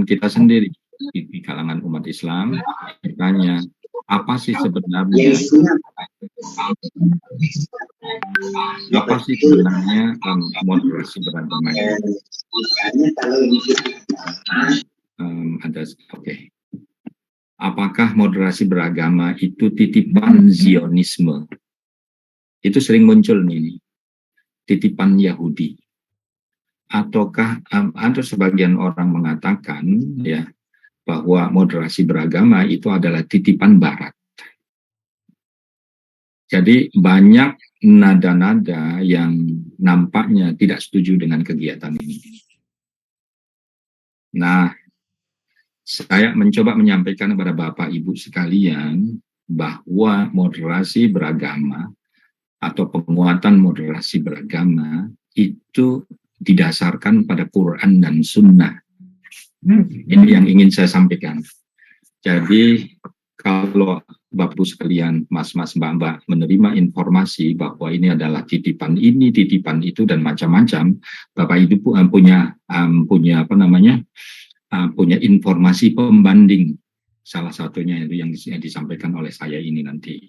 perdebatan kita sendiri di kalangan umat Islam, bertanya, apa sih sebenarnya moderasi beragama itu? Apakah moderasi beragama itu titipan Zionisme? Itu sering muncul nih, titipan Yahudi. Ataukah ada sebagian orang mengatakan ya bahwa moderasi beragama itu adalah titipan Barat. Jadi banyak nada-nada yang nampaknya tidak setuju dengan kegiatan ini. Nah, saya mencoba menyampaikan kepada Bapak Ibu sekalian bahwa moderasi beragama atau penguatan moderasi beragama itu didasarkan pada Quran dan Sunnah. Ini yang ingin saya sampaikan. Jadi kalau Bapak Ibu sekalian, Mas-mas, Mbak-mbak menerima informasi bahwa ini adalah titipan ini, titipan itu dan macam-macam, Bapak Ibu punya punya informasi pembanding. Salah satunya itu yang disampaikan oleh saya ini nanti.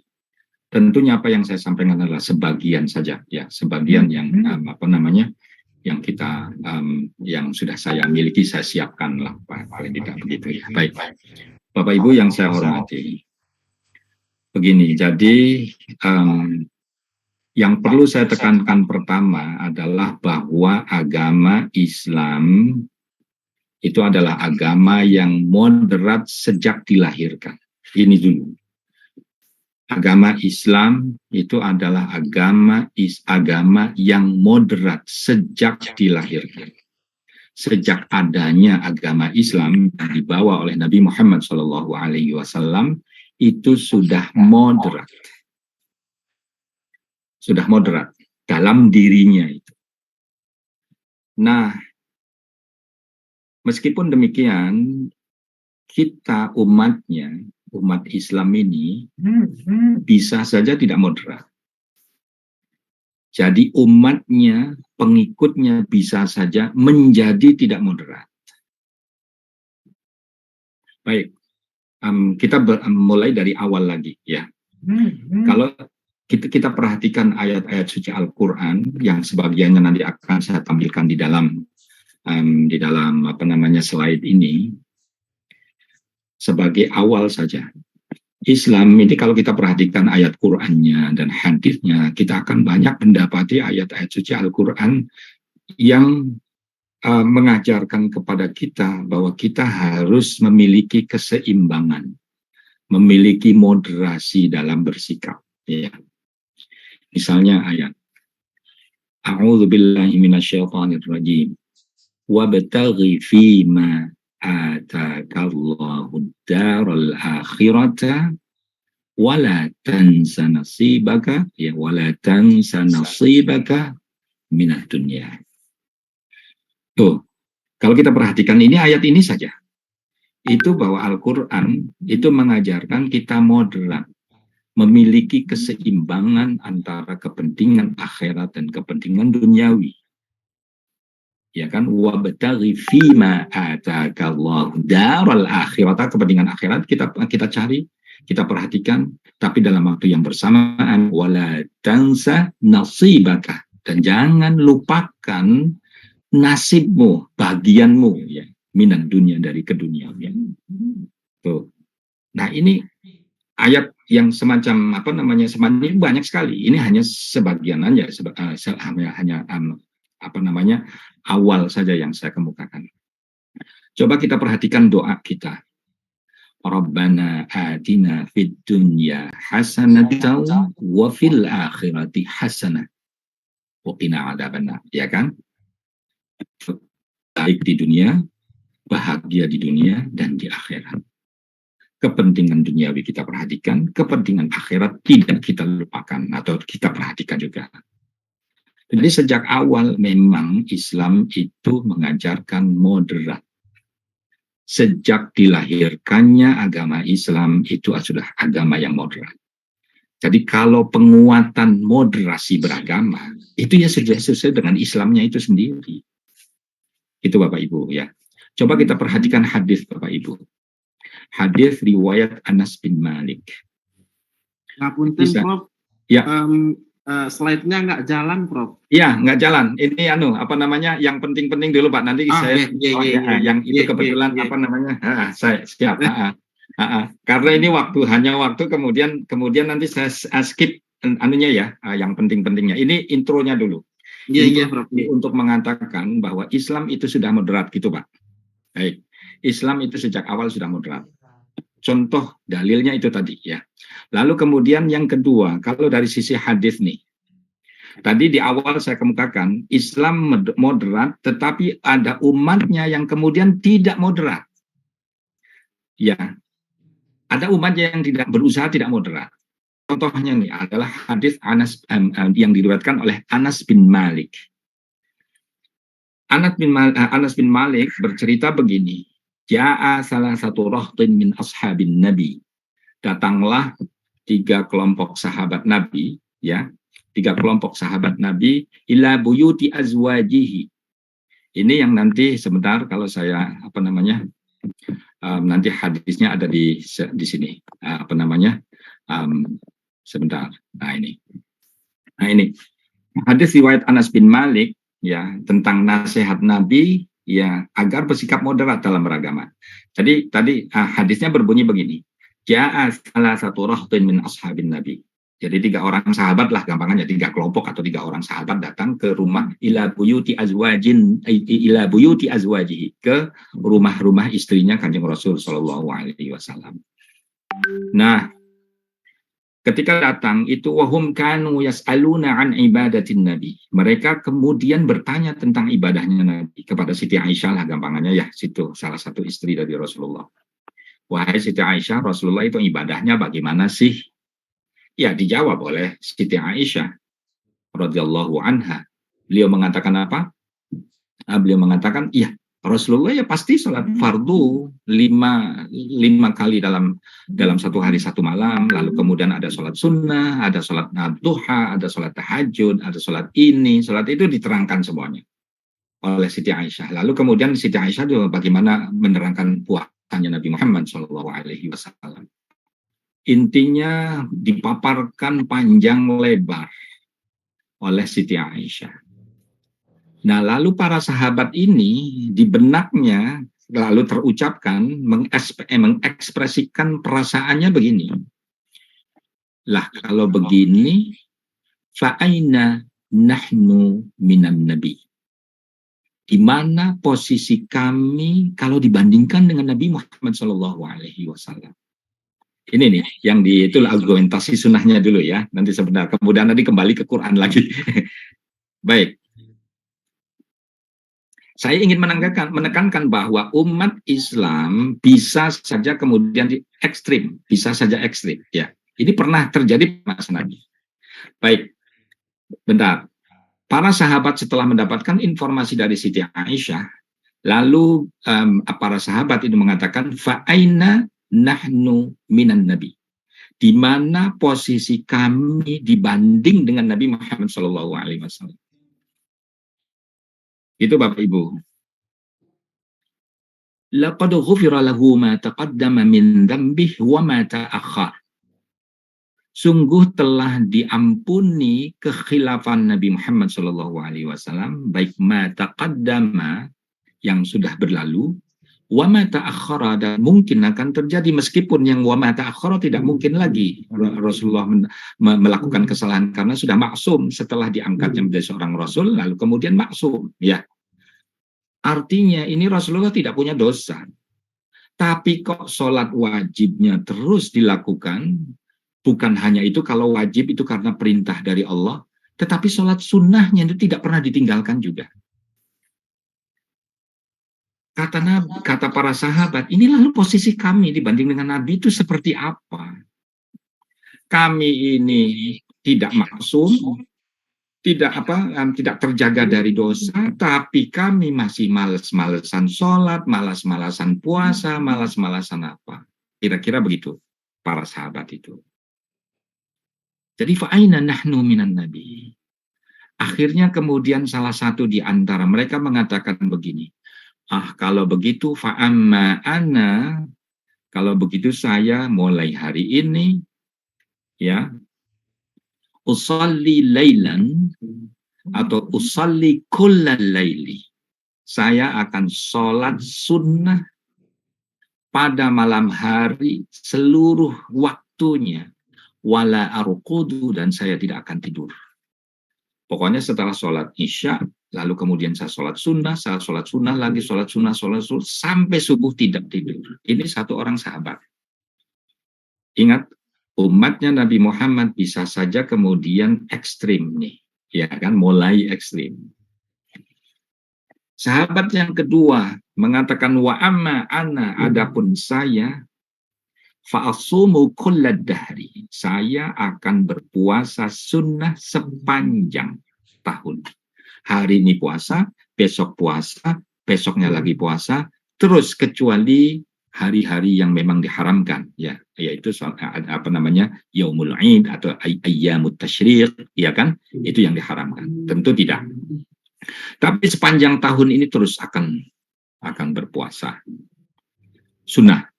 Tentunya apa yang saya sampaikan adalah sebagian saja, ya, sebagian yang yang kita yang sudah saya miliki, saya siapkan lah, paling tidak begitu ya. Baik, Bapak Ibu yang saya hormati, begini. Jadi yang perlu saya tekankan pertama adalah bahwa agama Islam itu adalah agama yang moderat sejak dilahirkan. Ini dulu. Agama Islam itu adalah agama yang moderat sejak dilahirkan. Sejak adanya agama Islam yang dibawa oleh Nabi Muhammad SAW itu sudah moderat. Sudah moderat dalam dirinya itu. Nah, meskipun demikian, kita umatnya, umat Islam ini bisa saja tidak moderat. Jadi umatnya, pengikutnya bisa saja menjadi tidak moderat. Baik, kita mulai dari awal lagi ya. Kalau kita perhatikan ayat-ayat suci Al-Quran yang sebagiannya nanti akan saya tampilkan di dalam slide ini. Sebagai awal saja, Islam ini kalau kita perhatikan ayat Qur'annya dan hadisnya, kita akan banyak mendapati ayat-ayat suci Al-Quran yang mengajarkan kepada kita bahwa kita harus memiliki keseimbangan, memiliki moderasi dalam bersikap. Ya. Misalnya ayat A'udzu billahi minasyaitonir rajim. Wabtaghi fima atakallahu daral akhirata wala tansa nasibaka minad dunya. Tuh, kalau kita perhatikan ini ayat ini saja, itu bahwa Al-Quran itu mengajarkan kita moderat, memiliki keseimbangan antara kepentingan akhirat dan kepentingan duniawi. Ya kan, wabtaghi fima atakallahu daral akhirat, kepentingan akhirat kita cari, kita perhatikan, tapi dalam waktu yang bersamaan wala tansa nasibaka, dan jangan lupakan nasibmu, bagianmu ya, minan dunia, dari keduniawian. Tuh. Nah, ini ayat yang semacam semacam banyak sekali. Ini hanya sebagian aja, awal saja yang saya kemukakan. Coba kita perhatikan doa kita. Rabbana atina fid dunya hasanatan wa fil akhirati hasanah wa qina adzabannar, ya kan? Baik di dunia, bahagia di dunia dan di akhirat. Kepentingan duniawi kita perhatikan, kepentingan akhirat tidak kita lupakan atau kita perhatikan juga. Jadi sejak awal memang Islam itu mengajarkan moderat. Sejak dilahirkannya agama Islam itu sudah agama yang moderat. Jadi kalau penguatan moderasi beragama, itu ya sesuai dengan Islamnya itu sendiri. Itu Bapak Ibu ya. Coba kita perhatikan hadis Bapak Ibu. Hadis riwayat Anas bin Malik. Ngapunten, Prof. Ya. Slide-nya nggak jalan, Prof. Iya, nggak jalan. Ini apa namanya, yang penting-penting dulu Pak. Nanti saya yang itu kebetulan apa namanya, saya siap. Karena ini hanya waktu, kemudian nanti saya skip anunya ya, yang penting-pentingnya. Ini intronya dulu. Iya, Prof. Untuk mengatakan bahwa Islam itu sudah moderat gitu Pak. Baik, Islam itu sejak awal sudah moderat. Contoh dalilnya itu tadi ya. Lalu kemudian yang kedua, kalau dari sisi hadis nih, tadi di awal saya kemukakan Islam moderat, tetapi ada umatnya yang kemudian tidak moderat. Ya, ada umatnya yang tidak berusaha tidak moderat. Contohnya nih adalah hadis Anas yang diriwayatkan oleh Anas bin Malik. Anas bin Malik bercerita begini. Ja'a salah satu rahtin min ashabin Nabi. Datanglah 3 kelompok sahabat Nabi, ya. 3 kelompok sahabat Nabi ila buyuti azwajihi. Ini yang nanti sebentar kalau saya nanti hadisnya ada di sini. Sebentar. Nah ini. Hadis riwayat Anas bin Malik ya tentang nasihat Nabi ya agar bersikap moderat dalam beragama. Jadi tadi hadisnya berbunyi begini. Ja'a salah satu rahtin min ashabin Nabi. Jadi 3 orang sahabat lah gampangannya, 3 kelompok atau 3 orang sahabat datang ke rumah ila buyuti azwajihi, ke rumah-rumah istrinya Kanjeng Rasul sallallahu alaihi wasallam. Nah, ketika datang itu wahum kanu yas'aluna an ibadatin Nabi. Mereka kemudian bertanya tentang ibadahnya Nabi kepada Siti Aisyah lah gampangannya ya, situ salah satu istri dari Rasulullah. Wahai Siti Aisyah, Rasulullah itu ibadahnya bagaimana sih? Ya dijawab oleh Siti Aisyah radhiyallahu anha. Beliau mengatakan apa? Beliau mengatakan, iya Rasulullah ya pasti sholat fardu 5 kali dalam 1 hari 1 malam, lalu kemudian ada sholat sunnah, ada sholat duha, ada sholat tahajud, ada sholat ini, sholat itu diterangkan semuanya oleh Siti Aisyah. Lalu kemudian Siti Aisyah juga bagaimana menerangkan puasanya Nabi Muhammad SAW. Intinya dipaparkan panjang lebar oleh Siti Aisyah. Nah, lalu para sahabat ini di benaknya lalu terucapkan, mengekspresikan perasaannya begini. Lah, kalau begini, fa'aina nahnu minan nabi. Di mana posisi kami kalau dibandingkan dengan Nabi Muhammad SAW? Ini nih, yang itu argumentasi sunnahnya dulu ya. Nanti sebentar, kemudian nanti kembali ke Quran lagi. Baik. Saya ingin menekankan bahwa umat Islam bisa saja kemudian ekstrim, bisa saja ekstrim. Ya, ini pernah terjadi Mas Nabi. Baik, bentar. Para sahabat setelah mendapatkan informasi dari Siti Aisyah, lalu para sahabat itu mengatakan, fa'aina nahnu minan nabi. Di mana posisi kami dibanding dengan Nabi Muhammad SAW. Itu Bapak Ibu. Laqad ghufira lahu ma taqaddama min dzambihi wa ma ta'akhkhar. Sungguh telah diampuni kekhilafan Nabi Muhammad SAW, baik ma taqaddama yang sudah berlalu, wa ma ta'akhkhara, dan mungkin akan terjadi, meskipun yang wa ma ta'akhkhara tidak mungkin lagi Rasulullah melakukan kesalahan karena sudah maksum setelah diangkatnya menjadi seorang rasul, lalu kemudian maksum ya. Artinya ini Rasulullah tidak punya dosa. Tapi kok sholat wajibnya terus dilakukan, bukan hanya itu, kalau wajib itu karena perintah dari Allah, tetapi sholat sunnahnya itu tidak pernah ditinggalkan juga. Kata para sahabat, ini lalu posisi kami dibanding dengan Nabi itu seperti apa? Kami ini tidak maksum, tidak terjaga dari dosa, tapi kami masih malas-malasan sholat, malas-malasan puasa, malas-malasan apa. Kira-kira begitu para sahabat itu. Jadi fa'aina nahnu minan nabi. Akhirnya kemudian salah satu di antara mereka mengatakan begini, Kalau begitu fa'amma ana, kalau begitu saya mulai hari ini ya usalli lailan atau usalli kullal laili. Saya akan sholat sunnah pada malam hari seluruh waktunya. Wala arqudu, dan saya tidak akan tidur. Pokoknya setelah sholat isya, lalu kemudian saya sholat sunnah lagi, sholat sunnah, sampai subuh tidak tidur. Ini satu orang sahabat. Ingat, umatnya Nabi Muhammad bisa saja kemudian ekstrim nih, ya kan, mulai ekstrim. Sahabat yang kedua mengatakan wa amma ana, adapun saya fa'asumu kullad dahri, saya akan berpuasa sunnah sepanjang tahun. Hari ini puasa, besok puasa, besoknya lagi puasa, terus kecuali hari-hari yang memang diharamkan, ya, yaitu apa namanya yaumul id atau ayyamut tasyriq, ya kan, itu yang diharamkan. Tentu tidak. Tapi sepanjang tahun ini terus akan berpuasa sunnah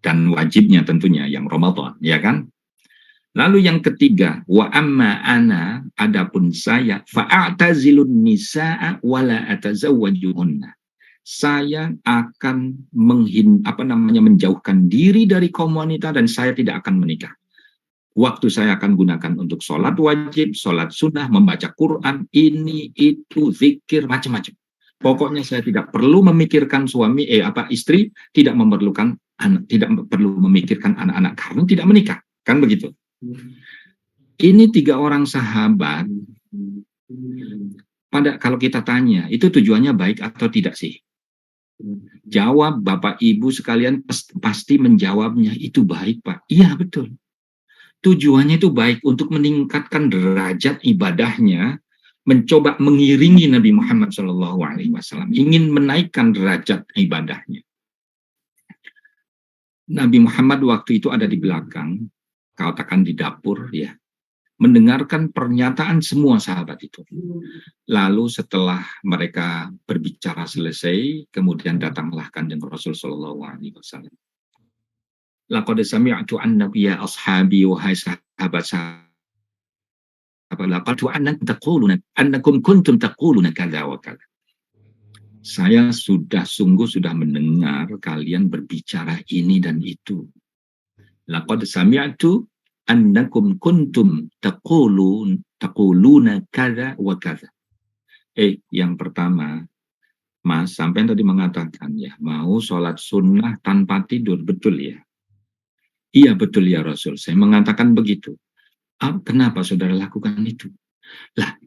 dan wajibnya tentunya yang Ramadan, ya kan. Lalu yang ketiga, wa amma ana, adapun saya fa'atazilun nisaa wala atazawwajuhunna. Saya akan menjauhkan diri dari kaum wanita dan saya tidak akan menikah. Waktu saya akan gunakan untuk sholat wajib, sholat sunnah, membaca Quran, ini, itu, zikir, macam-macam. Pokoknya saya tidak perlu memikirkan suami, istri, tidak memerlukan anak, tidak perlu memikirkan anak-anak karena tidak menikah. Kan begitu. Ini 3 orang sahabat. Kalau kita tanya, itu tujuannya baik atau tidak sih? Jawab, Bapak Ibu sekalian pasti menjawabnya, itu baik, Pak. Iya, betul. Tujuannya itu baik untuk meningkatkan derajat ibadahnya, mencoba mengiringi Nabi Muhammad SAW, ingin menaikkan derajat ibadahnya. Nabi Muhammad waktu itu ada di belakang, katakan di dapur, ya, mendengarkan pernyataan semua sahabat itu. Lalu setelah mereka berbicara selesai, kemudian datanglah kanjeng Rasul SAW. Laqad sami'tu an-nabiyya ashabi, wahai sahabat-sahabat, laqad annakum kuntum taquluna kadza wa kadza. Saya sungguh sudah mendengar kalian berbicara ini dan itu. Laqad sami'tu annakum kuntum taquluna kadza wa kadza. Yang pertama, Mas, sampai tadi mengatakan ya, mau sholat sunnah tanpa tidur, betul ya? Iya betul ya Rasul, saya mengatakan begitu. Kenapa saudara lakukan itu? Lah,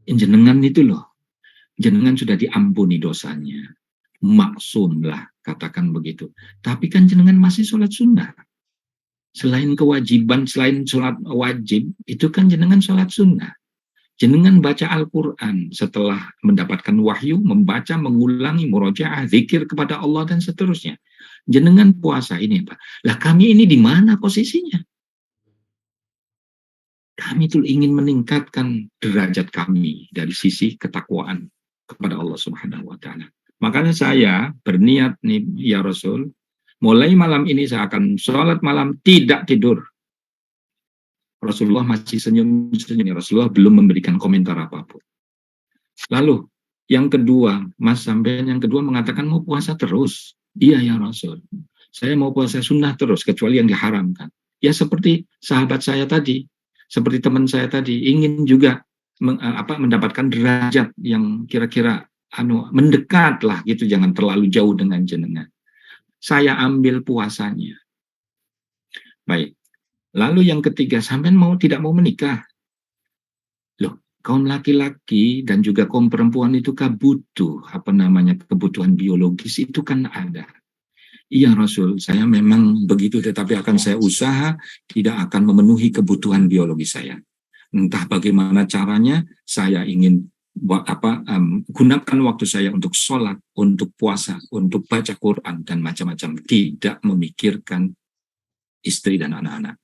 jenengan itu loh, jenengan sudah diampuni dosanya, maksum lah, katakan begitu. Tapi kan jenengan masih sholat sunnah. Selain kewajiban, selain sholat wajib, itu kan jenengan sholat sunnah. Jenengan baca Al-Quran setelah mendapatkan wahyu, membaca, mengulangi, murojaah, zikir kepada Allah dan seterusnya. Jenengan puasa ini, Pak. Lah kami ini di mana posisinya? Kami itu ingin meningkatkan derajat kami dari sisi ketakwaan kepada Allah Subhanahu wa Ta'ala. Makanya saya berniat nih, ya Rasul, mulai malam ini saya akan sholat malam tidak tidur. Rasulullah masih senyum-senyum. Rasulullah belum memberikan komentar apapun. Lalu yang kedua, Mas sampean yang kedua mengatakan mau puasa terus. Iya ya Rasul, saya mau puasa sunnah terus kecuali yang diharamkan. Ya seperti sahabat saya tadi, seperti teman saya tadi, ingin juga mendapatkan derajat yang kira-kira mendekat lah gitu, jangan terlalu jauh dengan jenengan. Saya ambil puasanya. Baik. Lalu yang ketiga, sampean tidak mau menikah. Loh, kaum laki-laki dan juga kaum perempuan itu kan butuh kebutuhan biologis itu kan ada. Iya Rasul, saya memang begitu, tetapi akan saya usaha tidak akan memenuhi kebutuhan biologis saya. Entah bagaimana caranya, saya ingin gunakan waktu saya untuk sholat, untuk puasa, untuk baca Quran dan macam-macam, tidak memikirkan istri dan anak-anak.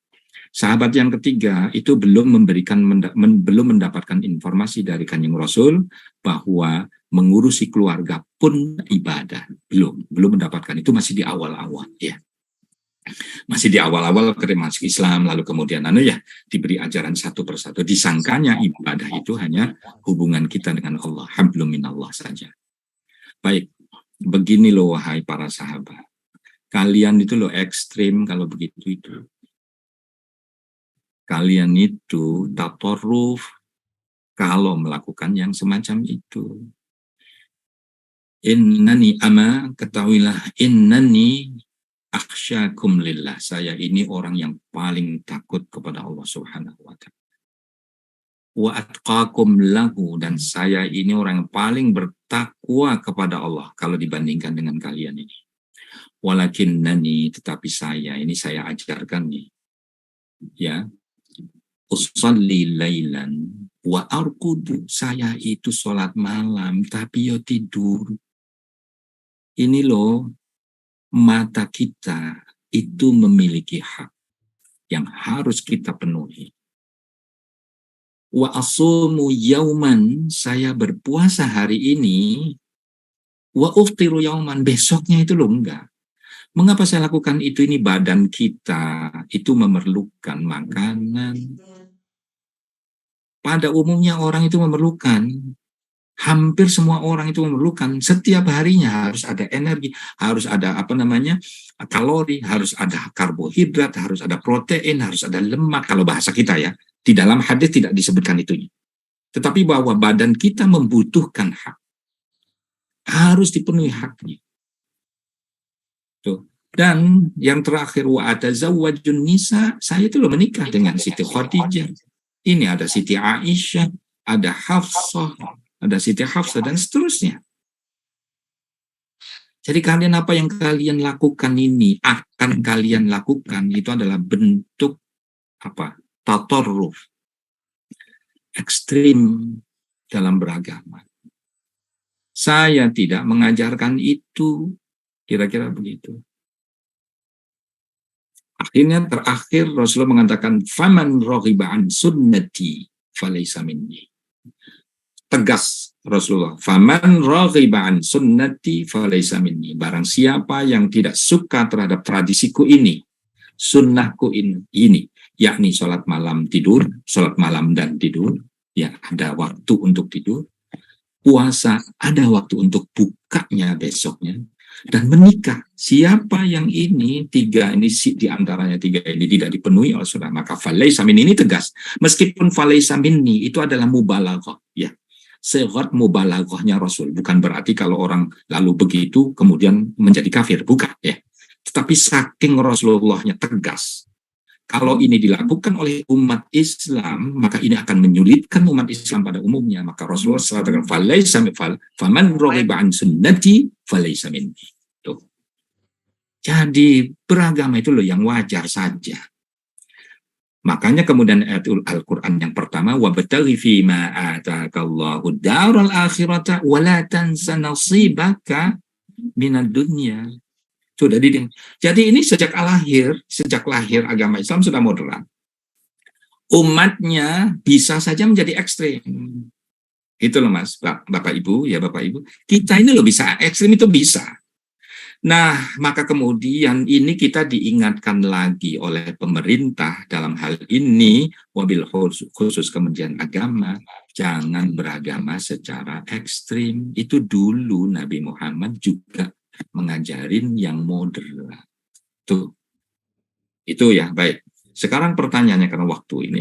Sahabat yang ketiga itu belum mendapatkan informasi dari Kanjeng Rasul bahwa mengurusi keluarga pun ibadah. Belum mendapatkan, itu masih di awal-awal ya. Masih di awal-awal masuk Islam, lalu kemudian diberi ajaran satu persatu. Disangkanya ibadah itu hanya hubungan kita dengan Allah, hablum minallah saja. Baik, begini loh wahai para sahabat. Kalian itu loh ekstrim kalau begitu itu. Kalian itu tatorruf kalau melakukan yang semacam itu. Ketahuilah, innani akhsyakum lillah. Saya ini orang yang paling takut kepada Allah Subhanahu wa ta'ala. Wa atqakum lahu, dan saya ini orang yang paling bertakwa kepada Allah kalau dibandingkan dengan kalian ini. Walakinnani, tetapi saya ajarkan nih. Ya. Usalli lailan wa arqudu, saya itu sholat malam tapi yo tidur. Ini loh, mata kita itu memiliki hak yang harus kita penuhi. Wa asumu yauman, saya berpuasa hari ini. Wa uftiru yauman, besoknya itu loh enggak. Mengapa saya lakukan itu? Ini badan kita itu memerlukan makanan. Pada umumnya orang itu memerlukan, hampir semua orang itu memerlukan, setiap harinya harus ada energi, harus ada kalori, harus ada karbohidrat, harus ada protein, harus ada lemak, kalau bahasa kita ya. Di dalam hadis tidak disebutkan itunya. Tetapi bahwa badan kita membutuhkan hak, harus dipenuhi haknya. Tuh. Dan yang terakhir, wa atazawwajun nisa, saya itu menikah dengan Siti Khadijah. Ini ada Siti Aisyah, ada Hafsah, ada Siti Hafsah, dan seterusnya. Jadi kalian, apa yang kalian lakukan ini, akan kalian lakukan, itu adalah bentuk tatorruf, ekstrim dalam beragama. Saya tidak mengajarkan itu, kira-kira begitu. Akhirnya terakhir Rasulullah mengatakan, faman raghiba an sunnati falaysa minni. Tegas Rasulullah, faman raghiba an sunnati falaysa minni. Barang siapa yang tidak suka terhadap tradisiku ini, sunnahku ini, yakni sholat malam dan tidur, ya ada waktu untuk tidur, puasa ada waktu untuk bukanya besoknya, dan menikah. Siapa yang di antaranya tiga ini tidak dipenuhi oleh saudara, maka falaysa minni, ini tegas. Meskipun falaysa minni itu adalah mubalaghah, ya. Sehat mubalaghahnya Rasul, bukan berarti kalau orang lalu begitu kemudian menjadi kafir, bukan ya. Tetapi saking Rasulullahnya tegas, kalau ini dilakukan oleh umat Islam, maka ini akan menyulitkan umat Islam pada umumnya. Maka Rasulullah SAW katakan, faman raghiba an sunnati falaysa minni. Tuh. Jadi beragama itu loh yang wajar saja. Makanya kemudian ayat Al-Quran yang pertama, wabtaghi fima atakallahu daral akhirata wa la tansa nasibaka minad dunya. Sudah jadi ini sejak lahir agama Islam sudah moderat. Umatnya bisa saja menjadi ekstrim. Itu loh Mas, Bapak Ibu, ya Bapak Ibu. Kita ini loh bisa ekstrim, itu bisa. Nah, maka kemudian ini kita diingatkan lagi oleh pemerintah dalam hal ini, wabil khusus Kementerian Agama, jangan beragama secara ekstrim. Itu dulu Nabi Muhammad juga mengajarin yang moderat. Tuh. Itu ya, baik. Sekarang pertanyaannya, karena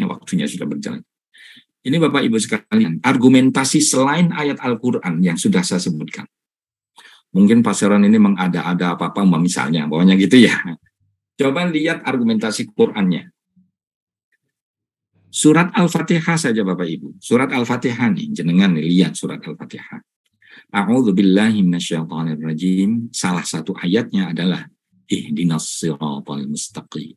waktunya sudah berjalan. Ini Bapak Ibu sekalian, argumentasi selain ayat Al-Quran yang sudah saya sebutkan. Mungkin pasaran ini mengada-ada apa-apa misalnya, bawahnya gitu ya. Coba lihat argumentasi Qurannya. Surat Al-Fatihah saja Bapak Ibu. Surat Al-Fatihah nih, jenengan nih, lihat surat Al-Fatihah. A'udzubillahi minasyaitonirrajim. Salah satu ayatnya adalah ihdinas siratal mustaqim.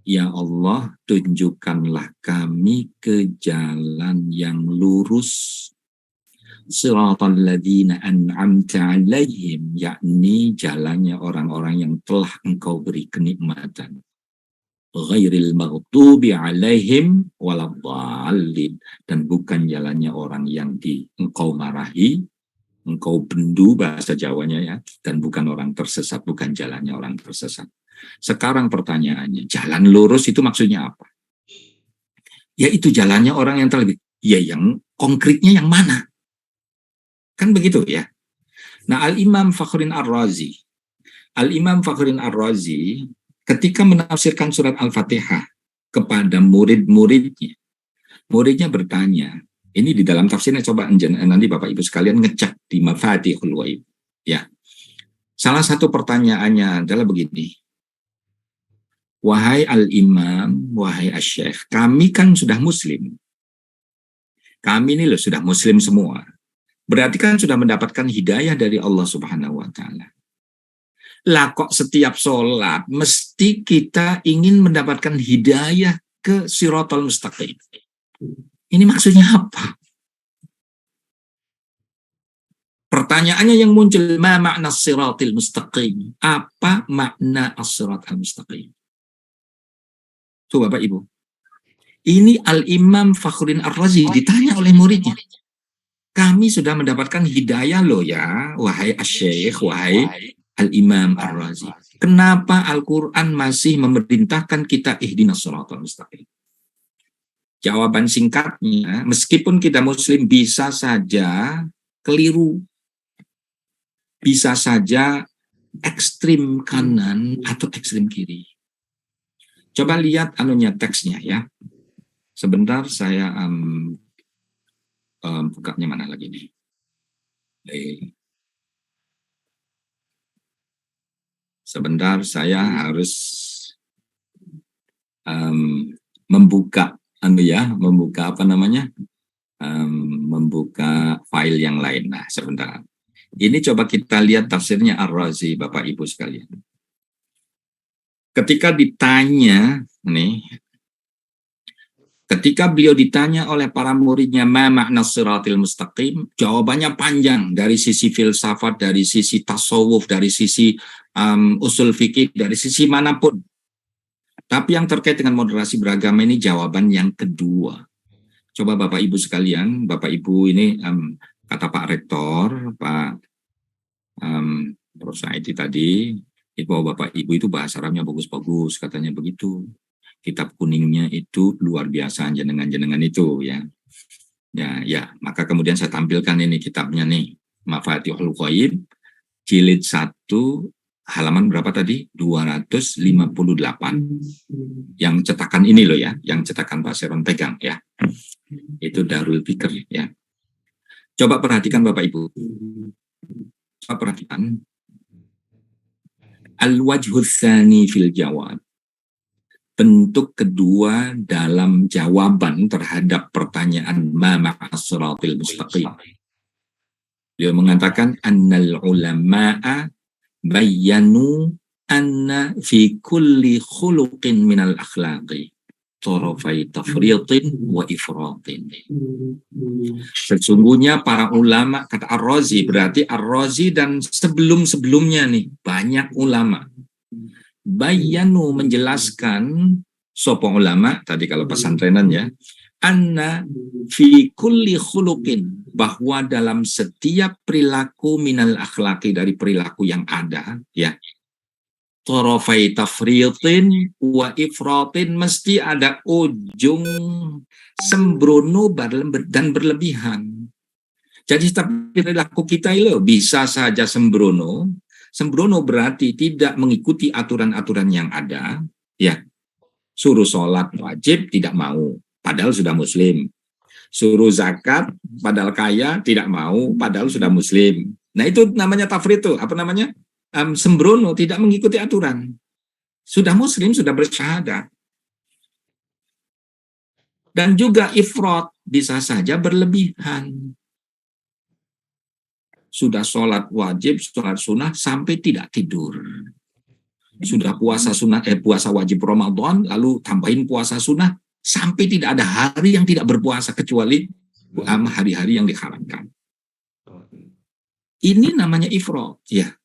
Ya Allah, tunjukkanlah kami ke jalan yang lurus. Siratal ladzina an'amta 'alaihim, yakni jalannya orang-orang yang telah Engkau beri kenikmatan. ghairil maghdubi alaihim waladhdallin, dan bukan jalannya orang yang engkau marahi, engkau bendu bahasa Jawanya ya, dan bukan orang tersesat, bukan jalannya orang tersesat. Sekarang pertanyaannya, jalan lurus itu maksudnya apa? Yaitu jalannya orang yang terlebih, ya yang konkretnya yang mana? Kan begitu ya. Nah, Al-Imam Fakhruddin Ar-Razi ketika menafsirkan surat Al-Fatihah kepada muridnya bertanya, ini di dalam tafsirnya, coba nanti Bapak Ibu sekalian ngecek di Mafatihul Ghaib ya. Salah satu pertanyaannya adalah begini, wahai Al-Imam, wahai Asy-Syaikh, kami kan sudah muslim, kami ini loh sudah muslim semua, berarti kan sudah mendapatkan hidayah dari Allah Subhanahu wa Ta'ala. Lah kok setiap sholat mesti kita ingin mendapatkan hidayah ke Shiratal Mustaqim? Ini maksudnya apa? Pertanyaannya yang muncul, ma makna Shiratal Mustaqim? Apa makna as-Shiratal Mustaqim? Tuh Bapak Ibu. Ini Al-Imam Fakhruddin Ar-Razi ditanya oleh muridnya. Kami sudah mendapatkan hidayah loh ya, wahai Asy-Syaikh, wahai Al-Imam Ar-Razi. Kenapa Al-Quran masih memerintahkan kita ihdinas shiratal mustaqim? Jawaban singkatnya, meskipun kita muslim bisa saja keliru, bisa saja ekstrim kanan atau ekstrim kiri. Coba lihat teksnya ya. Sebentar saya bukanya mana lagi nih? Sebentar, saya harus membuka file yang lain. Nah, sebentar. Ini coba kita lihat tafsirnya Ar-Razi, Bapak Ibu sekalian. Ketika beliau ditanya oleh para muridnya, ma makna shiratil mustaqim, jawabannya panjang dari sisi filsafat, dari sisi tasawuf, dari sisi usul fikih, dari sisi manapun. Tapi yang terkait dengan moderasi beragama ini jawaban yang kedua. Coba Bapak Ibu sekalian, Bapak Ibu ini kata Pak Rektor, Pak Prof. Saidi tadi, bahwa Bapak Ibu itu bahasa Arabnya bagus-bagus, katanya begitu. Kitab kuningnya itu luar biasa, jenengan itu ya. Ya, maka kemudian saya tampilkan ini kitabnya nih, Mafatihul Ghaib, jilid 1, halaman berapa tadi? 258. Yang cetakan ini loh ya, yang cetakan Pak Seron pegang ya. Itu Darul Fikr ya. Coba perhatikan Bapak Ibu. Coba perhatikan. Al-wajhul tsani fil jawab. Bentuk kedua dalam jawaban terhadap pertanyaan ma ma'as shiratil mustaqim. Dia mengatakan annal ulama'a bayyanu anna fi kulli khuluqin minal akhlaqi tarafai tafriqin wa ifratin. Sesungguhnya para ulama, kata Ar-Razi, berarti Ar-Razi dan sebelum-sebelumnya nih banyak ulama bayyanu menjelaskan, sopo ulama tadi kalau pesantrenan ya, anna fi kulli khuluqin, bahwa dalam setiap perilaku minal akhlaqi, dari perilaku yang ada ya, tarafai tafriqin wa ifratin, mesti ada ujung sembrono dan berlebihan. Jadi setiap perilaku kita itu bisa saja sembrono. Sembrono berarti tidak mengikuti aturan-aturan yang ada, ya. Suruh sholat wajib tidak mau, padahal sudah muslim. Suruh zakat, padahal kaya, tidak mau, padahal sudah muslim. Nah itu namanya tafrid tuh, apa namanya? Sembrono, tidak mengikuti aturan. Sudah muslim, sudah bersyahadat. Dan juga ifrat, bisa saja berlebihan. Sudah sholat wajib, sholat sunnah, sampai tidak tidur. Sudah puasa sunnah, puasa wajib Ramadan, lalu tambahin puasa sunnah, sampai tidak ada hari yang tidak berpuasa, kecuali hari-hari yang diharamkan. Ini namanya ifrat, ya.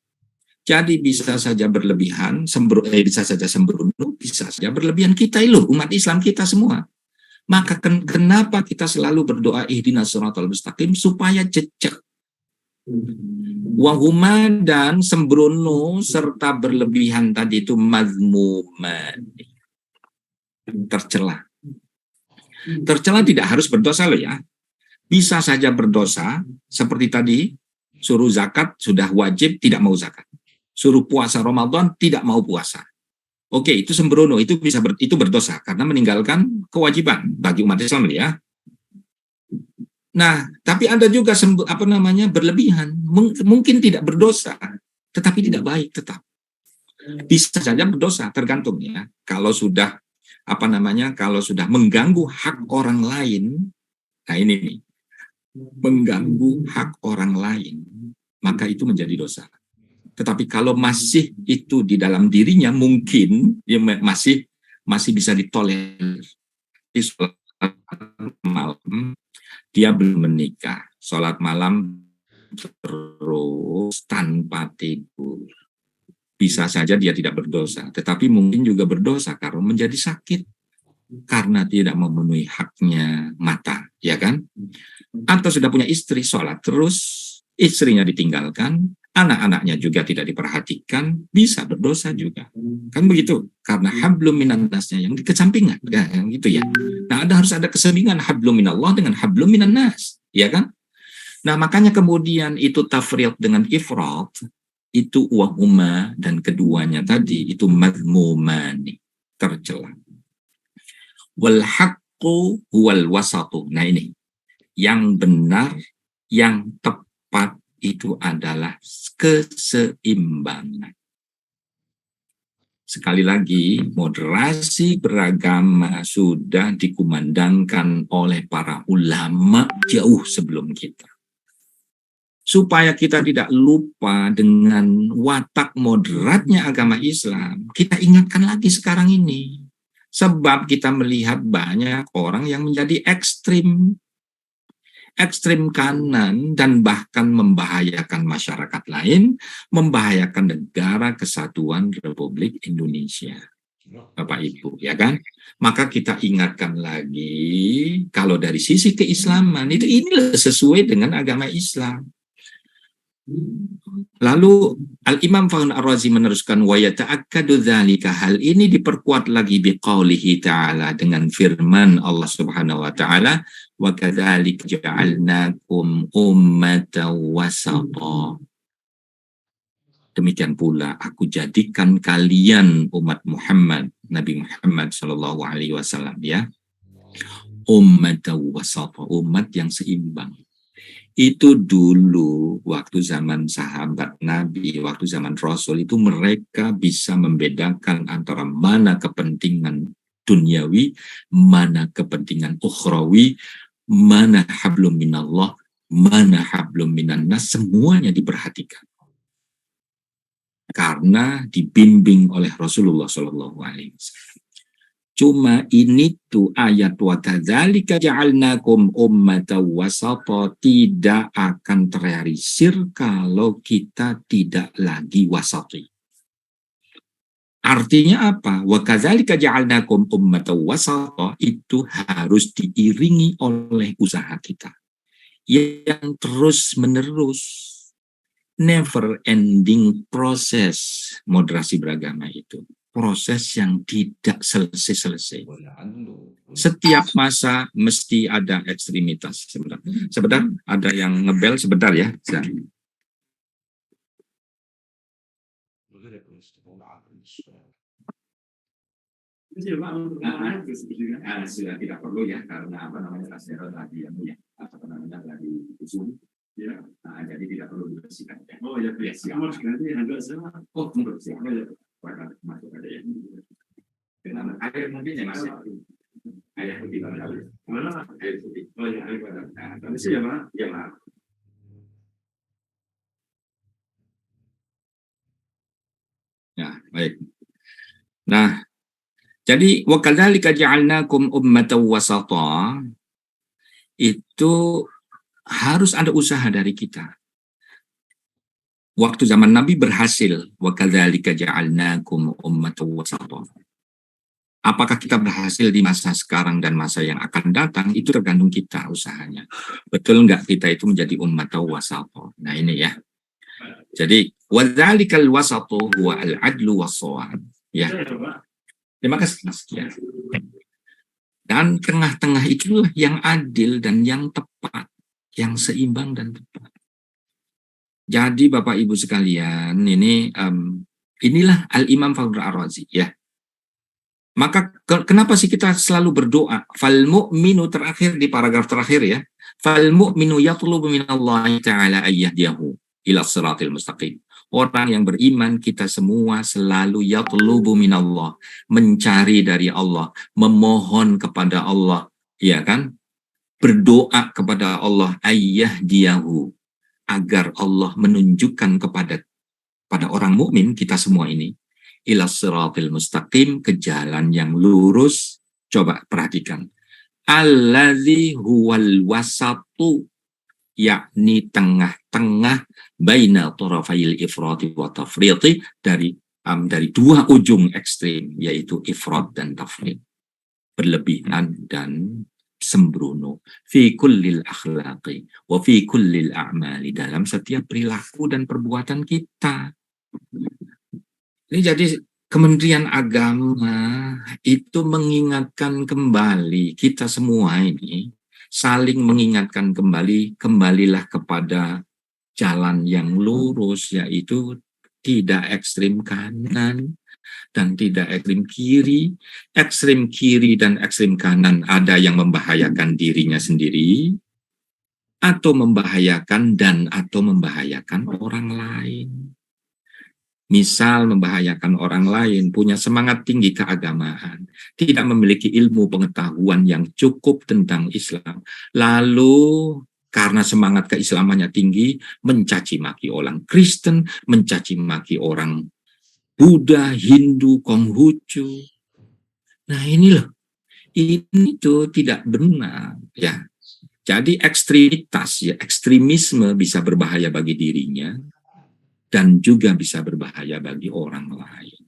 Jadi bisa saja berlebihan, bisa saja sembrono, bisa saja berlebihan kita loh, umat Islam kita semua. Maka kenapa kita selalu berdoa ihdinas shiratal mustaqim supaya jejak wahuma dan sembrono serta berlebihan tadi itu mazmuman, tercela. Tercela tidak harus berdosa loh ya. Bisa saja berdosa seperti tadi suruh zakat sudah wajib tidak mau zakat. Suruh puasa Ramadan tidak mau puasa. Oke, itu sembrono, itu itu berdosa karena meninggalkan kewajiban bagi umat Islam ya. Nah, tapi ada juga berlebihan, mungkin tidak berdosa, tetapi tidak baik tetap. Bisa saja berdosa, tergantung ya. Kalau sudah kalau sudah mengganggu hak orang lain, nah ini nih, mengganggu hak orang lain, maka itu menjadi dosa. Tetapi kalau masih itu di dalam dirinya mungkin ya masih bisa ditolerir. Malam dia belum menikah, sholat malam terus tanpa tidur. Bisa saja dia tidak berdosa, tetapi mungkin juga berdosa karena menjadi sakit, karena tidak memenuhi haknya mata, ya kan? Atau sudah punya istri, sholat terus, istrinya ditinggalkan, anak-anaknya juga tidak diperhatikan, bisa berdosa juga. Kan begitu? Karena hablum minan nasnya yang dikesampingan, kan gitu ya. Nah, harus ada keseimbangan hablum minallah dengan hablum minan nas, ya kan? Nah, makanya kemudian itu tafriq dengan ifrat, itu wahuma dan keduanya tadi itu madmumani, tercela. Wal haqqu huwal wasatu. Nah, ini yang benar, yang tepat itu adalah keseimbangan. Sekali lagi, moderasi beragama sudah dikumandangkan oleh para ulama jauh sebelum kita. Supaya kita tidak lupa dengan watak moderatnya agama Islam, kita ingatkan lagi sekarang ini. Sebab kita melihat banyak orang yang menjadi ekstrim kanan dan bahkan membahayakan masyarakat lain, membahayakan negara kesatuan Republik Indonesia. Bapak Ibu, ya kan? Maka kita ingatkan lagi, kalau dari sisi keislaman, itu inilah sesuai dengan agama Islam. Lalu Al-Imam Fakhr Ar-Razi meneruskan wa yata'akkadu dzalika, hal ini diperkuat lagi biqaulihi ta'ala, dengan firman Allah Subhanahu wa taala, wa kadzalika ja'alnakum ummatan wasata. Demikian pula aku jadikan kalian umat Muhammad, Nabi Muhammad sallallahu alaihi wasallam ya, ummatan wasata, umat yang seimbang. Itu dulu waktu zaman sahabat Nabi, waktu zaman Rasul itu mereka bisa membedakan antara mana kepentingan duniawi, mana kepentingan ukhrawi, mana hablum minallah, mana hablum minan nas, semuanya diperhatikan. Karena dibimbing oleh Rasulullah Shallallahu Alaihi Wasallam. Cuma ini tuh ayat wa kadzalika ja'alnakum ummatan wasata tidak akan terrealisir kalau kita tidak lagi wasati. Artinya apa? Wa kadzalika ja'alnakum ummatan wasata itu harus diiringi oleh usaha kita yang terus-menerus, never ending proses moderasi beragama itu. Proses yang tidak selesai-selesai. Setiap masa mesti ada ekstremitas. Sebentar, ada yang ngebel sebentar ya. Sudah tidak perlu ya, karena tadi lagi Zoom. Ya, jadi tidak perlu dibersihkan. Oh ya, siap. Oh, siap. Masuk ada ya. Dengan air mungkin ya Mas. Air putih mana? Air putih. Oh ya, air pada. Nah, terus ya Pak. Ya Pak. Ya, baik. Nah, jadi wa kadzalika ja'alnakum ummatan wasata, itu harus ada usaha dari kita. waktu zaman Nabi berhasil. Wa kadzalika ja'alnakum ummatan wasata. Apakah kita berhasil di masa sekarang dan masa yang akan datang, itu tergantung kita usahanya. Betul nggak kita itu menjadi ummatan wasata? Nah ini ya. Jadi, wadzalikal wasatu huwa al-adlu was-shawab. Ya. Terima kasih Mas. Ya. Dan tengah-tengah itulah yang adil dan yang tepat, yang seimbang dan tepat. Jadi Bapak Ibu sekalian, inilah Al-Imam Fakhr Ar-Razi ya. Maka kenapa sih kita selalu berdoa? Fal mu'minu terakhir di paragraf terakhir ya. Fal mu'minu yatlubu minallahi ta'ala ayyahdiyahu ila siratil mustaqim. Orang yang beriman kita semua selalu yatlubu minallah, mencari dari Allah, memohon kepada Allah, ya kan? Berdoa kepada Allah ayyahdiyahu, agar Allah menunjukkan pada orang mukmin kita semua ini ila siratil mustaqim, ke jalan yang lurus. Coba perhatikan. Allazi huwal wasatu, yakni tengah-tengah baina tarafail ifrati wa tafriti, dari dua ujung ekstrim, yaitu ifrat dan tafrit, berlebihan dan sembrono, fi kullil akhlaqi wa fi kullil a'mali, dalam setiap perilaku dan perbuatan kita. Ini jadi Kementerian Agama itu mengingatkan kembali kita semua ini, saling mengingatkan kembali, kembalilah kepada jalan yang lurus, yaitu tidak ekstrim kanan dan tidak ekstrim kiri. Ekstrim kiri dan ekstrim kanan ada yang membahayakan dirinya sendiri, atau membahayakan orang lain. Misal membahayakan orang lain, punya semangat tinggi keagamaan, tidak memiliki ilmu pengetahuan yang cukup tentang Islam, lalu karena semangat keislamannya tinggi, mencaci maki orang Kristen, mencaci maki orang Buddha, Hindu, Konghucu. Nah ini loh, ini tuh tidak benar ya. Jadi ekstremisme bisa berbahaya bagi dirinya, dan juga bisa berbahaya bagi orang lain.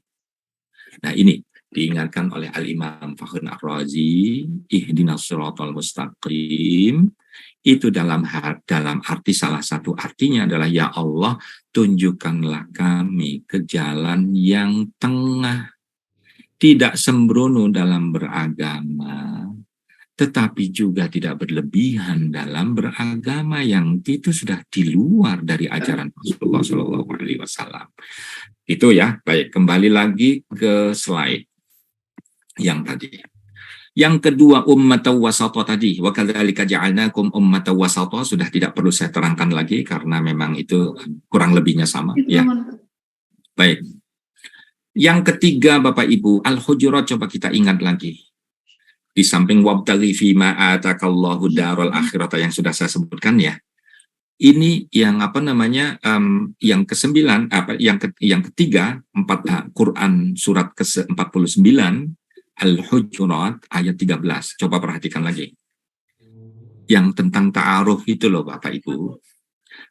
Nah ini diingatkan oleh Al-Imam Fakhr Ar-Razi, ihdinas siratal mustaqim, itu dalam arti, salah satu artinya adalah, ya Allah, tunjukkanlah kami ke jalan yang tengah, tidak sembrono dalam beragama, tetapi juga tidak berlebihan dalam beragama yang itu sudah di luar dari ajaran Rasulullah SAW. Itu ya, baik, kembali lagi ke slide yang tadi. Yang kedua, ummatan wasata tadi, wa kadzalika ja'alnakum ummatan wasata, sudah tidak perlu saya terangkan lagi karena memang itu kurang lebihnya sama ya. Baik. Yang ketiga Bapak Ibu, Al-Hujurat, coba kita ingat lagi. Di samping wabtaghi fima atakallahu darul akhirata yang sudah saya sebutkan ya. Ini yang yang ke-9, yang ketiga, Quran surat ke-49 Al-Hujurat ayat 13. Coba perhatikan lagi. Yang tentang ta'aruf itu loh Bapak Ibu.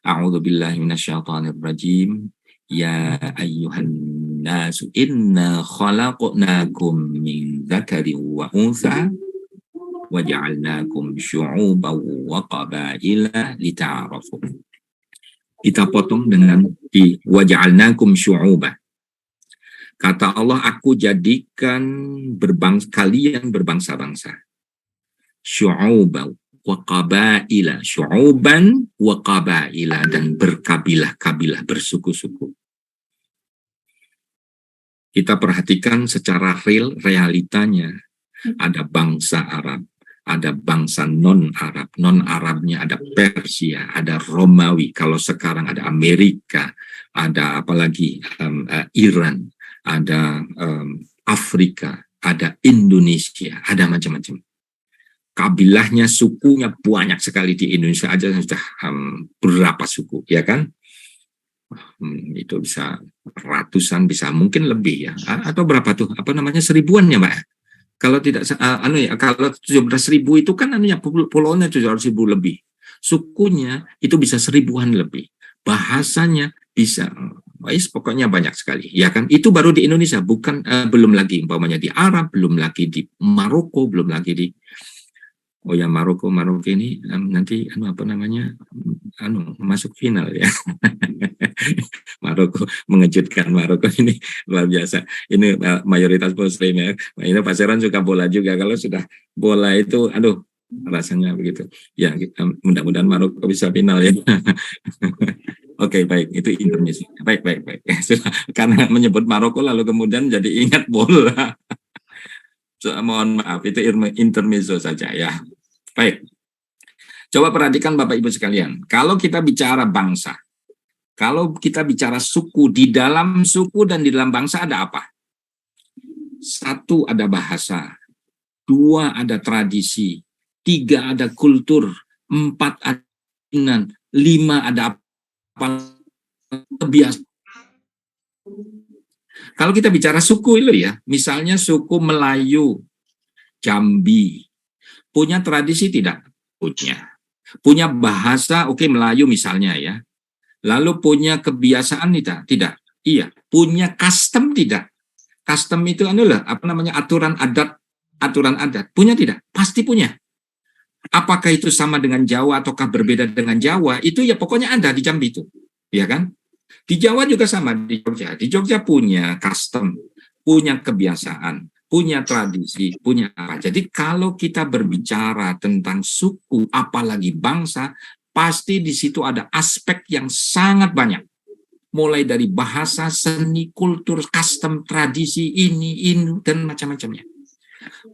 A'udzubillahi minasyaitonirrajim. Ya ayyuhan nasu inna khalaqnakum min dzakarin wa untha wa ja'alnakum syu'uban wa qabaila lita'arafu. Kita potong dengan di wa ja'alnakum syu'uban. Kata Allah, aku jadikan kalian berbangsa-bangsa. Syu'uban wa qabaila, syu'uban wa qabaila, dan berkabilah-kabilah, bersuku-suku. Kita perhatikan secara realitanya, ada bangsa Arab, ada bangsa non-Arab, non-Arabnya ada Persia, ada Romawi, kalau sekarang ada Amerika, ada apalagi Iran, ada Afrika, ada Indonesia, ada macam-macam. Kabilahnya, sukunya banyak sekali. Di Indonesia aja sudah berapa suku, ya kan? Itu bisa ratusan, bisa mungkin lebih ya. Atau berapa tuh? Seribuan ya, Mbak? Kalau tidak, kalau 17.000 itu kan pulaunya 700.000 lebih. Sukunya itu bisa seribuan lebih. Bahasanya bisa. Pokoknya banyak sekali, ya kan? Itu baru di Indonesia, bukan belum lagi umpamanya di Arab, belum lagi di Maroko, belum lagi di Maroko ini nanti apa namanya masuk final ya. Maroko mengejutkan, Maroko ini luar biasa. Ini mayoritas muslim ya. Ini Pak Seron suka bola juga. Kalau sudah bola itu, rasanya begitu. Ya, mudah-mudahan Maroko bisa final ya. Oke, baik, itu intermezzo. Baik. Karena menyebut Maroko lalu kemudian jadi ingat bola. Mohon maaf, itu intermezzo saja ya. Baik. Coba perhatikan Bapak Ibu sekalian. Kalau kita bicara bangsa, kalau kita bicara suku, di dalam suku dan di dalam bangsa ada apa? 1 ada bahasa, 2 ada tradisi, 3 ada kultur, 4 ada keinginan, 5 ada apa? Kebiasaan. Kalau kita bicara suku itu ya, misalnya suku Melayu, Jambi, punya tradisi tidak? Punya bahasa, Melayu misalnya ya. Lalu punya kebiasaan tidak? Tidak. Iya. Punya custom tidak? Custom itu aturan adat. Punya tidak? Pasti punya. Apakah itu sama dengan Jawa ataukah berbeda dengan Jawa? Itu ya pokoknya ada di Jambi itu. Ya kan? Di Jawa juga sama, di Jogja. Di Jogja punya custom, punya kebiasaan, punya tradisi, punya apa. Jadi kalau kita berbicara tentang suku, apalagi bangsa, pasti di situ ada aspek yang sangat banyak. Mulai dari bahasa, seni, kultur, custom, tradisi, ini, dan macam-macamnya.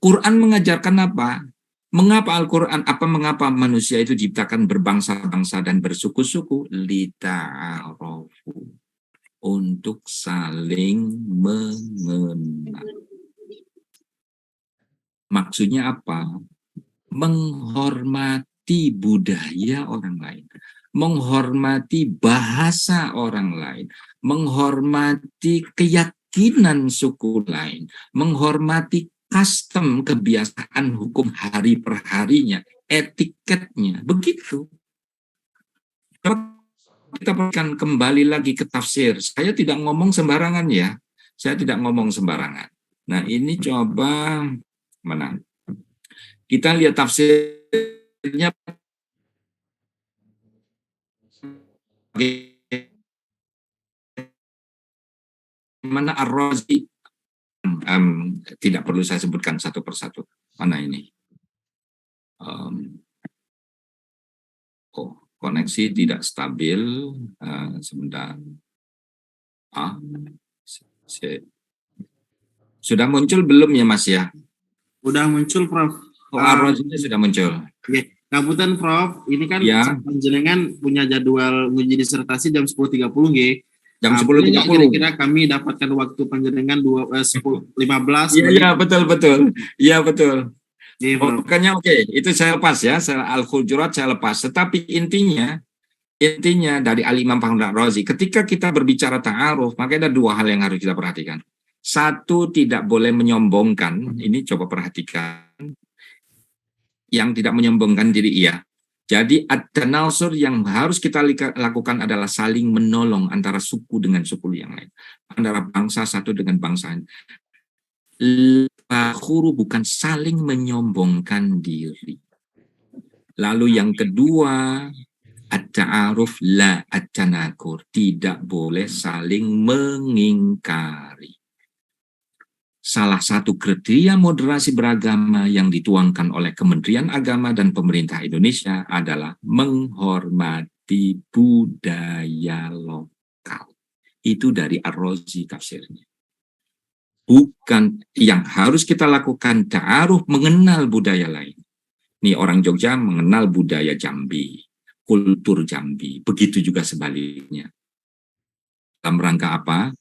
Quran mengajarkan apa? Mengapa Al-Quran, mengapa manusia itu diciptakan berbangsa-bangsa dan bersuku-suku? Lita'arofu. Untuk saling mengenal. Maksudnya apa? Menghormati budaya orang lain, menghormati bahasa orang lain, menghormati keyakinan suku lain, menghormati custom, kebiasaan hukum hari per harinya, etiketnya, begitu. Kita akan kembali lagi ke tafsir. Saya tidak ngomong sembarangan ya. Saya tidak ngomong sembarangan. Nah, ini coba mana? Kita lihat tafsirnya mana Ar-Razi. Tidak perlu saya sebutkan satu persatu. Mana ini? Koneksi tidak stabil. Sebentar. Sudah muncul belum ya Mas ya? Udah muncul Prof. Ar-Razinya sudah muncul. Oke. Ngapunten Prof, ini kan panjenengan punya jadwal uji disertasi jam 10.30 nggih. Jam 10.30. Kira-kira kami dapatkan waktu panjenengan 15. Iya, betul. Iya, betul. Pokoknya itu saya lepas ya, Al-Hujurat saya lepas. Tetapi intinya dari Al-Imam Fakhr Razi, ketika kita berbicara ta'aruf, maka ada 2 hal yang harus kita perhatikan. 1, tidak boleh menyombongkan. Ini coba perhatikan. Yang tidak menyombongkan diri iya. Jadi at-tanasur yang harus kita lakukan adalah saling menolong antara suku dengan suku yang lain. Antara bangsa satu dengan bangsa lain. Al-fakhuru bukan saling menyombongkan diri. Lalu yang kedua, at-ta'aruf la at-tanakur. Tidak boleh saling mengingkari. Salah satu kriteria moderasi beragama yang dituangkan oleh Kementerian Agama dan pemerintah Indonesia adalah menghormati budaya lokal. Itu dari Ar-Razi tafsirnya. Bukan yang harus kita lakukan ta'aruf mengenal budaya lain. Nih orang Jogja mengenal budaya Jambi, kultur Jambi. Begitu juga sebaliknya. Dalam rangka apa?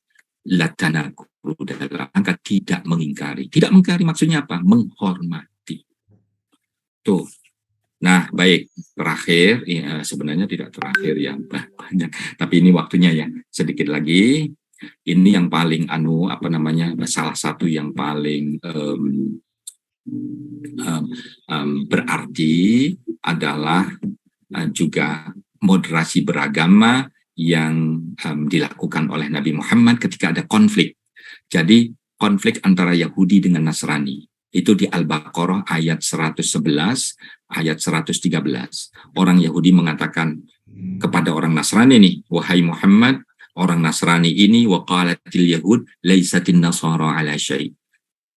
Latanaku. Dalam rangka tidak mengingkari. Tidak mengingkari maksudnya apa? Menghormati. Tuh. Nah, baik. Terakhir, ya, sebenarnya tidak terakhir ya, banyak. Tapi ini waktunya ya. Sedikit lagi. Ini yang paling salah satu yang paling berarti adalah juga moderasi beragama yang dilakukan oleh Nabi Muhammad ketika ada konflik. Jadi konflik antara Yahudi dengan Nasrani. Itu di Al-Baqarah ayat 111, ayat 113. Orang Yahudi mengatakan kepada orang Nasrani nih, wahai Muhammad, orang Nasrani ini waqalatil yahud laisatin nasara ala syai'.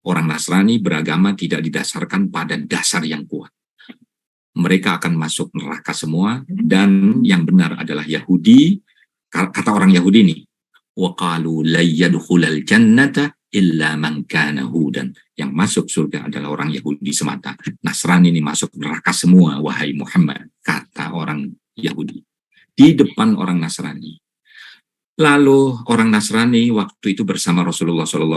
Orang Nasrani beragama tidak didasarkan pada dasar yang kuat. Mereka akan masuk neraka semua, dan yang benar adalah Yahudi. Kata orang Yahudi nih, waqalu la yadkhulal jannata illa man kana hudan. Yang masuk surga adalah orang Yahudi semata. Nasrani ini masuk neraka semua, wahai Muhammad, kata orang Yahudi di depan orang Nasrani. Lalu orang Nasrani waktu itu bersama Rasulullah SAW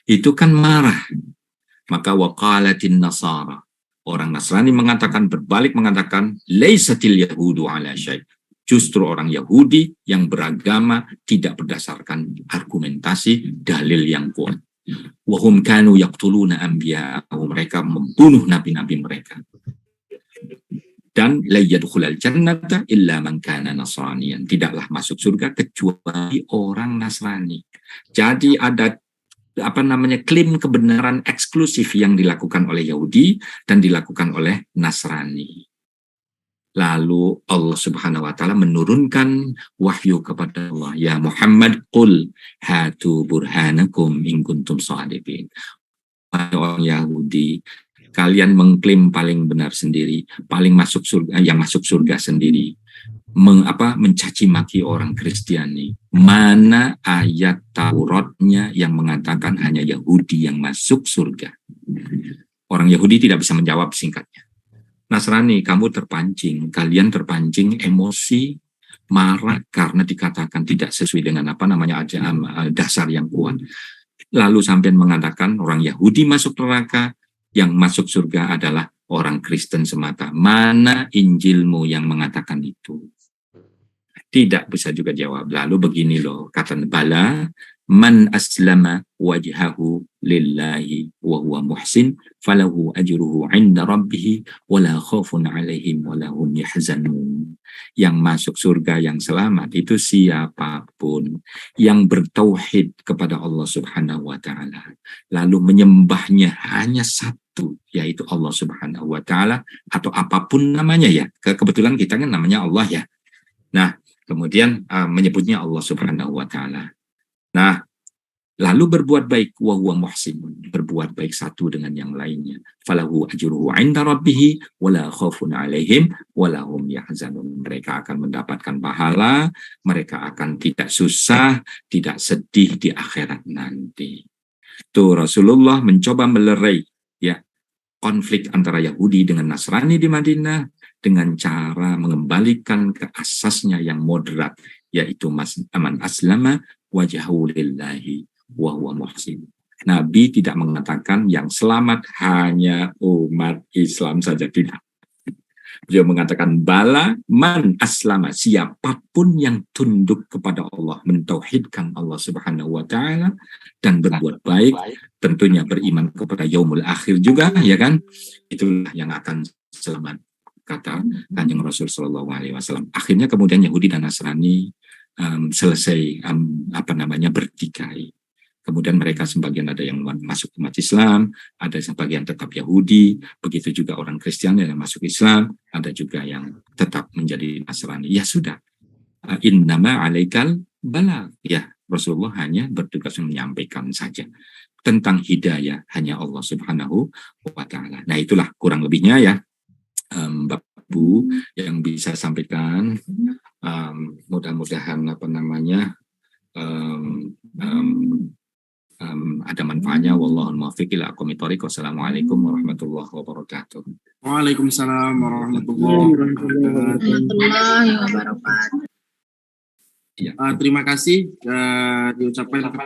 itu kan marah. Maka waqalatin nasara, orang Nasrani mengatakan, berbalik mengatakan, laisatil yahudu ala syai'. Justru orang Yahudi yang beragama tidak berdasarkan argumentasi dalil yang kuat. Wahum kanu yaqtuluna anbiya'ahum, mereka membunuh nabi-nabi mereka. Dan la yadkhulal jannata illa man kana nasraniyan, tidaklah masuk surga kecuali orang Nasrani. Jadi ada klaim kebenaran eksklusif yang dilakukan oleh Yahudi dan dilakukan oleh Nasrani. Lalu Allah Subhanahu wa taala menurunkan wahyu kepada Allah, ya Muhammad, qul hatu burhanakum in kuntum shadiqin. Orang Yahudi, kalian mengklaim paling benar sendiri, paling masuk surga, yang masuk surga sendiri. Mencaci maki orang Kristiani. Mana ayat Tauratnya yang mengatakan hanya Yahudi yang masuk surga? Orang Yahudi tidak bisa menjawab singkatnya. Nasrani, kamu terpancing, kalian terpancing emosi, marah karena dikatakan tidak sesuai dengan dasar yang kuat. Lalu sampai mengatakan orang Yahudi masuk neraka, yang masuk surga adalah orang Kristen semata. Mana Injilmu yang mengatakan itu? Tidak bisa juga jawab. Lalu begini loh, kata bala, man aslama wajhahu lillahi wa huwa muhsin falahu ajruhu 'inda rabbih wala khaufun 'alaihim wala hum yahzanun. Yang masuk surga yang selamat itu siapapun yang bertauhid kepada Allah Subhanahu wa taala, lalu menyembahnya hanya satu, yaitu Allah Subhanahu wa taala, atau apapun namanya ya. Kebetulan kita kan namanya Allah ya. Nah, kemudian menyebutnya Allah Subhanahu wa taala. Nah, lalu berbuat baik, wa huwa muhsin, berbuat baik satu dengan yang lainnya. Falahu ajruhu 'inda rabbih wala khaufun 'alaihim wala hum yahzanun. Mereka akan mendapatkan pahala, mereka akan tidak susah, tidak sedih di akhirat nanti. Tuh Rasulullah mencoba melerai ya konflik antara Yahudi dengan Nasrani di Madinah dengan cara mengembalikan ke asasnya yang moderat, yaitu man aslama wajhahu lillahi wa huwa muhsin. Nabi tidak mengatakan yang selamat hanya umat Islam saja, tidak. Beliau mengatakan bala man aslama, siapapun yang tunduk kepada Allah, mentauhidkan Allah Subhanahu wa taala dan berbuat baik, tentunya beriman kepada yaumul akhir juga, ya kan? Itulah yang akan selamat, kata Kanjeng Rasul sallallahu alaihi wasallam. Akhirnya kemudian Yahudi dan Nasrani selesai bertikai. Kemudian mereka sebagian ada yang masuk umat Islam, ada sebagian tetap Yahudi, begitu juga orang Kristen yang masuk Islam, ada juga yang tetap menjadi Nasrani. Ya sudah, innama alaikal balagh. Ya, Rasulullah hanya bertugas menyampaikan saja. Tentang hidayah hanya Allah Subhanahu wa taala. Nah, itulah kurang lebihnya ya, Bapak Ibu, yang bisa sampaikan. Mudah-mudahan ada manfaatnya. Wallahul muwaffiq ila aqwamit thoriq. Wassalamualaikum warahmatullahi wabarakatuh. Waalaikumsalam warahmatullahi wabarakatuh. Ya. Terima kasih diucapkan kepada